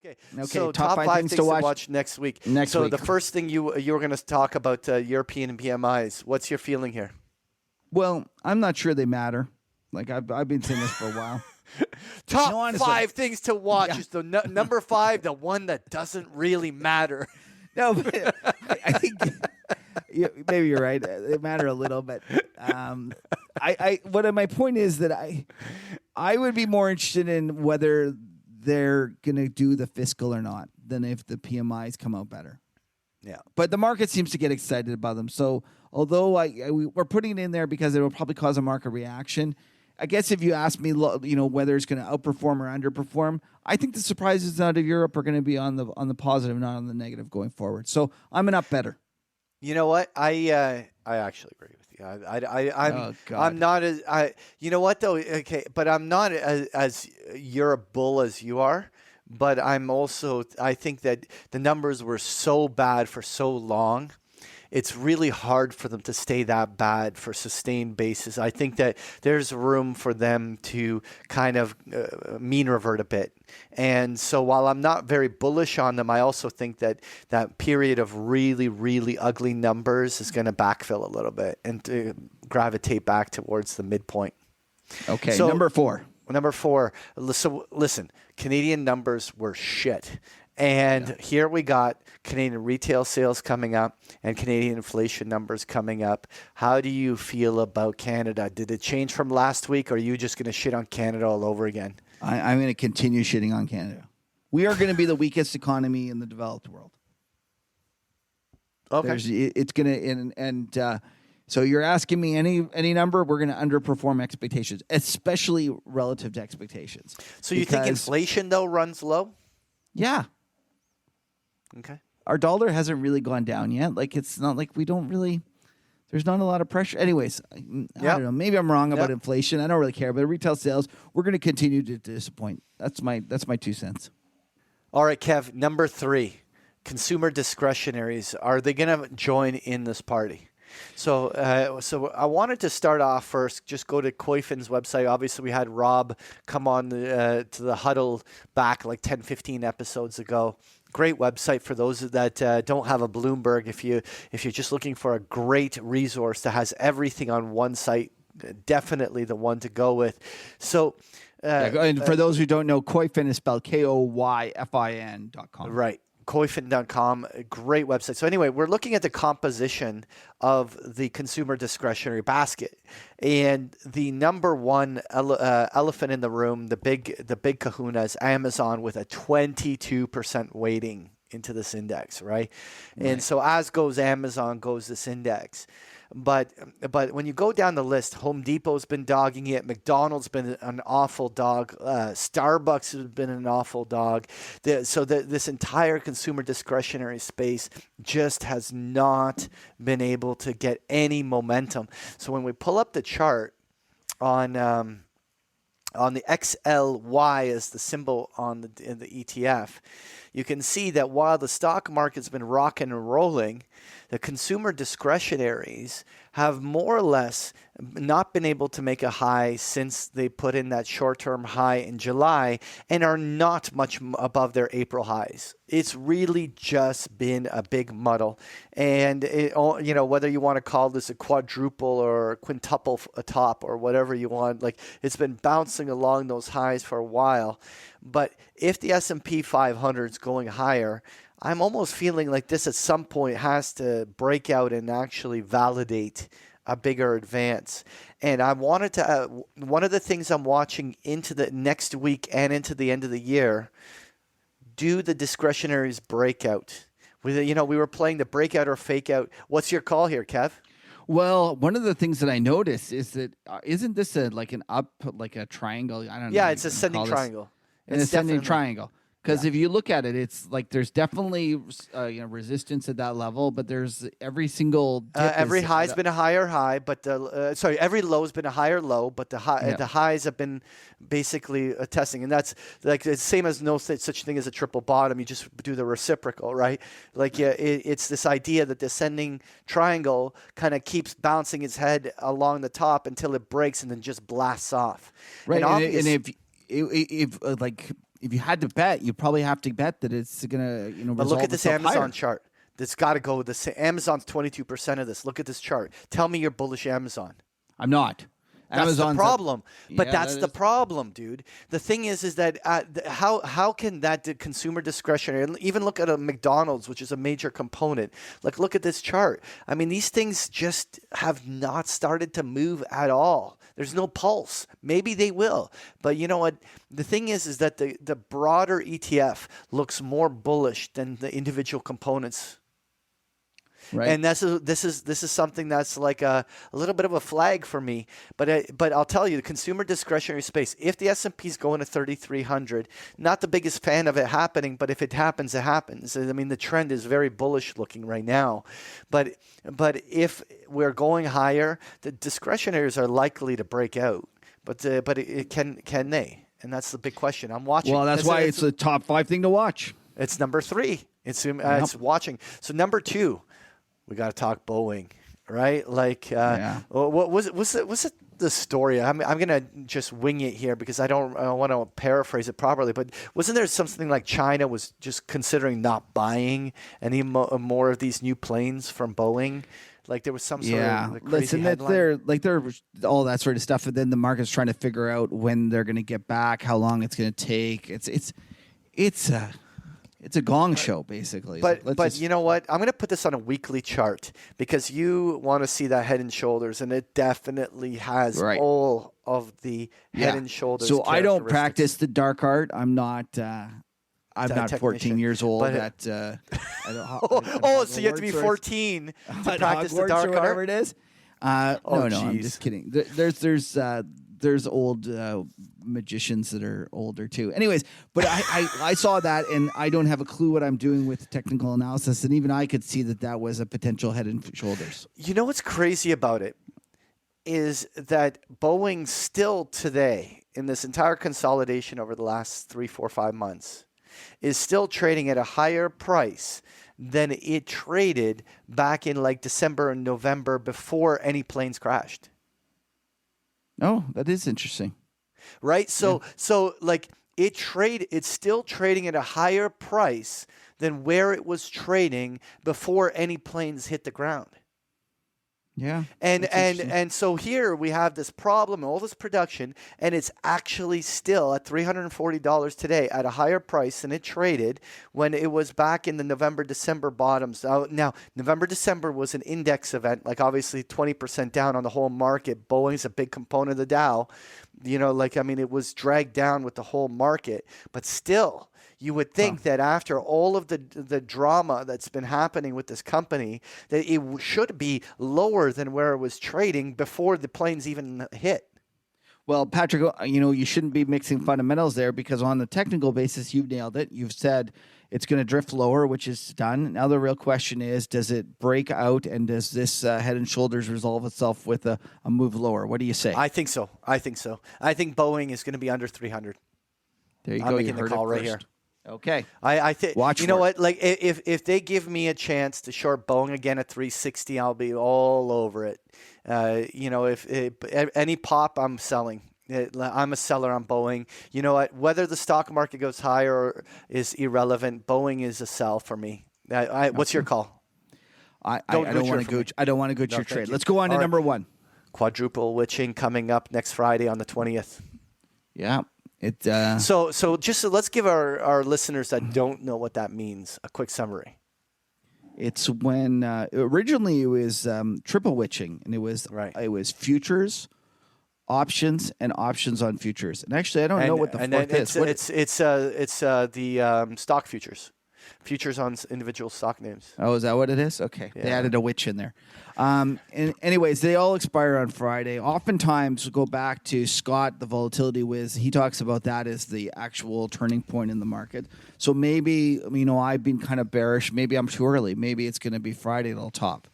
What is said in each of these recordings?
Okay. So top five things to watch next week. Next so week. the first thing you were going to talk about European PMIs. What's your feeling here? Well, I'm not sure they matter. Like I've been saying this for a while. Top five things to watch is the number 5, the one that doesn't really matter. No, but I think maybe you're right. They matter a little, but my point is that I would be more interested in whether they're going to do the fiscal or not than if the PMIs come out better. Yeah. But the market seems to get excited about them. So although we're putting it in there because it will probably cause a market reaction, I guess if you ask me, whether it's going to outperform or underperform, I think the surprises out of Europe are going to be on the positive, not on the negative going forward. So I'm an up better. You know what? I actually agree with you. I'm not as you know what though? Okay, but I'm not as Europe bull as you are. But I think that the numbers were so bad for so long. It's really hard for them to stay that bad for sustained basis. I think that there's room for them to kind of mean revert a bit. And so while I'm not very bullish on them, I also think that that period of really, really ugly numbers is going to backfill a little bit and to gravitate back towards the midpoint. Okay, so, number 4. Number 4. So listen, Canadian numbers were shit. And here we got Canadian retail sales coming up and Canadian inflation numbers coming up. How do you feel about Canada? Did it change from last week, or are you just going to shit on Canada all over again? I'm going to continue shitting on Canada. We are going to be the weakest economy in the developed world. Okay. It's going to so you're asking me any number, we're going to underperform expectations, especially relative to expectations. So you think inflation though runs low? Yeah. Okay. Our dollar hasn't really gone down yet. Like, it's not like we don't really, there's not a lot of pressure. Anyways, I don't know. Maybe I'm wrong about inflation. I don't really care. But retail sales, we're going to continue to disappoint. That's my 2 cents. All right, Kev, number 3, consumer discretionaries. Are they going to join in this party? So I wanted to start off first, just go to Koifin's website. Obviously, we had Rob come on to the huddle back like 10, 15 episodes ago. Great website for those that don't have a Bloomberg. If you're just looking for a great resource that has everything on one site, definitely the one to go with. So, and for those who don't know, Koifin is spelled KOYFIN.com. Right. Koifin.com, a great website. So anyway, we're looking at the composition of the consumer discretionary basket, and the number one elephant in the room, the big kahuna, is Amazon with a 22% weighting into this index, right? And so as goes Amazon, goes this index. But when you go down the list, Home Depot's been dogging it. McDonald's been an awful dog. Starbucks has been an awful dog. So this entire consumer discretionary space just has not been able to get any momentum. So when we pull up the chart on the XLY as the symbol in the ETF, you can see that while the stock market's been rocking and rolling, the consumer discretionaries have more or less not been able to make a high since they put in that short-term high in July and are not much above their April highs. It's really just been a big muddle. And, whether you want to call this a quadruple or a quintuple top or whatever you want, like it's been bouncing along those highs for a while. But if the S&P 500 is going higher, I'm almost feeling like this at some point has to break out and actually validate a bigger advance. And I wanted to, one of the things I'm watching into the next week and into the end of the year, do the discretionaries break out? We were playing the breakout or fake out. What's your call here, Kev? Well, one of the things that I noticed is that isn't this a triangle? I don't know. Yeah, it's ascending triangle. An ascending triangle. Because if you look at it, it's like there's definitely resistance at that level, but there's every single dip every high's been a higher high, but every low's been a higher low, but the highs have been basically testing, and that's like the same as no such thing as a triple bottom. You just do the reciprocal, right? Like it's this idea that the ascending triangle kind of keeps bouncing its head along the top until it breaks and then just blasts off. Right, and if if you had to bet, you probably have to bet that it's gonna But look at this Amazon higher. chart. That's got to go with this. Amazon's 22% of this. Look at this chart. Tell me you're bullish Amazon. I'm not. That's Amazon's the problem. But Yeah, that's that the is- problem, dude. The thing is that how can that consumer discretionary, and even look at a McDonald's, which is a major component. Like, look at this chart. I mean, these things just have not started to move at all. There's no pulse. Maybe they will. But you know what? The thing is that the broader ETF looks more bullish than the individual components. Right. And this is something that's like a little bit of a flag for me. But I'll tell you, the consumer discretionary space, if the S&P is going to 3,300, not the biggest fan of it happening, but if it happens, it happens. I mean, the trend is very bullish looking right now. But if we're going higher, the discretionaries are likely to break out. But can they? And that's the big question. I'm watching. Well, that's why it's a top 5 thing to watch. It's number 3. It's watching. So number 2. We got to talk Boeing, right? Like, what was it the story? I'm gonna just wing it here because I don't want to paraphrase it properly. But wasn't there something like China was just considering not buying any more of these new planes from Boeing? Like there was some sort of like crazy headline. They're all that sort of stuff, and then the market's trying to figure out when they're going to get back, how long it's going to take. It's a gong show, basically. But you know what? I'm going to put this on a weekly chart because you want to see that Head and Shoulders, and it definitely has all of the Head and Shoulders. So I don't practice the dark art. I'm not 14 years old. But, so you have to be 14 to practice the dark art? Whatever it is. No, I'm just kidding. There's old magicians that are older too. Anyways, but I saw that and I don't have a clue what I'm doing with technical analysis, and even I could see that was a potential Head and Shoulders. You know what's crazy about it is that Boeing still today, in this entire consolidation over the last 3, 4, 5 months, is still trading at a higher price than it traded back in like December and November before any planes crashed. Oh, that is interesting. Right? So like it's still trading at a higher price than where it was trading before any planes hit the ground. Yeah. And so here we have this problem, all this production, and it's actually still at $340 today at a higher price than it traded when it was back in the November, December bottoms. Now, November, December was an index event, like obviously 20% down on the whole market. Boeing's a big component of the Dow. You know, like, I mean, it was dragged down with the whole market, but still. You would think that after all of the drama that's been happening with this company, that it should be lower than where it was trading before the planes even hit. Well, Patrick, you shouldn't be mixing fundamentals there because on the technical basis, you've nailed it. You've said it's going to drift lower, which is done. Now the real question is, does it break out and does this Head and Shoulders resolve itself with a move lower? What do you say? I think so. I think Boeing is going to be under 300. There you I'm go. making the call right here. Okay. I think Watch. You know what? Like if they give me a chance to short Boeing again at 360, I'll be all over it. If any pop, I'm selling. I'm a seller on Boeing. You know what? Whether the stock market goes higher is irrelevant. Boeing is a sell for me. What's your call? I don't want to gooch. I don't want to gooch your trade. Let's go on to number 1. Quadruple witching coming up next Friday on the 20th. Yeah. So let's give our listeners that don't know what that means a quick summary. It's when originally it was triple witching, and it was futures, options, and options on futures. And actually, I don't know what the fourth is. It's the stock futures on individual stock names. Oh, is that what it is? Okay, yeah. They added a witch in there. And anyways, they all expire on Friday. Oftentimes, we'll go back to Scott, the volatility whiz. He talks about that as the actual turning point in the market. So maybe, I've been kind of bearish. Maybe I'm too early. Maybe it's going to be Friday it'll top.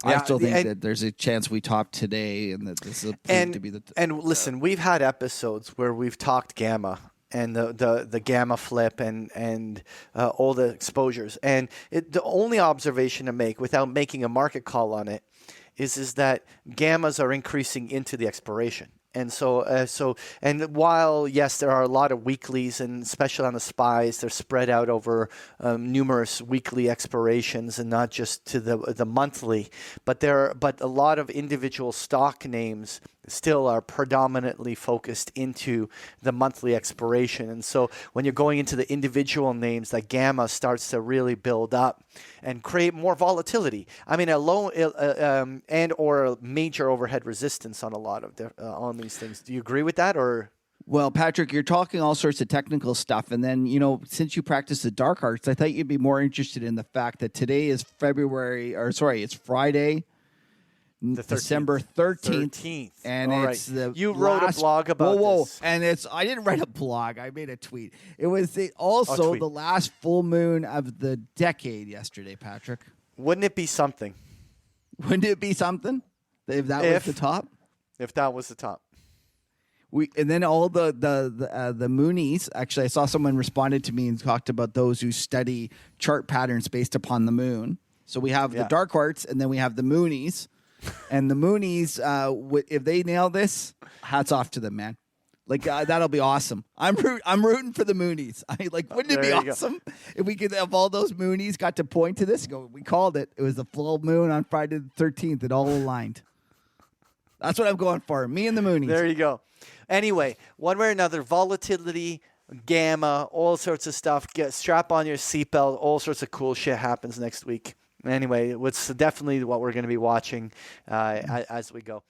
Yeah, I still think that there's a chance we top today and that this will prove to be the... And listen, we've had episodes where we've talked gamma and the gamma flip and all the exposures. And the only observation to make without making a market call on it is that gammas are increasing into the expiration. And and while yes, there are a lot of weeklies, and especially on the SPYs, they're spread out over numerous weekly expirations, and not just to the monthly. But a lot of individual stock names still are predominantly focused into the monthly expiration. And so when you're going into the individual names, that gamma starts to really build up and create more volatility. I mean, a low and or a major overhead resistance on a lot of on these things. Do you agree with that, or? Well, Patrick, you're talking all sorts of technical stuff. And then, since you practice the dark arts, I thought you'd be more interested in the fact that today is it's Friday, December 13th. And all it's right. You wrote a blog about this. And I didn't write a blog. I made a tweet. It was also the last full moon of the decade yesterday, Patrick. Wouldn't it be something? Wouldn't it be something if that was the top? If that was the top. And then all the Moonies. Actually, I saw someone responded to me and talked about those who study chart patterns based upon the moon. So we have the dark arts, and then we have the Moonies. And the Moonies, if they nail this, hats off to them, man. Like that'll be awesome. I'm rooting for the Moonies. Wouldn't it be awesome if we could have all those Moonies got to point to this? We called it. It was the full moon on Friday the 13th. It all aligned. That's what I'm going for. Me and the Moonies. There you go. Anyway, one way or another, volatility, gamma, all sorts of stuff. Strap on your seatbelt. All sorts of cool shit happens next week. Anyway, it's definitely what we're going to be watching as we go.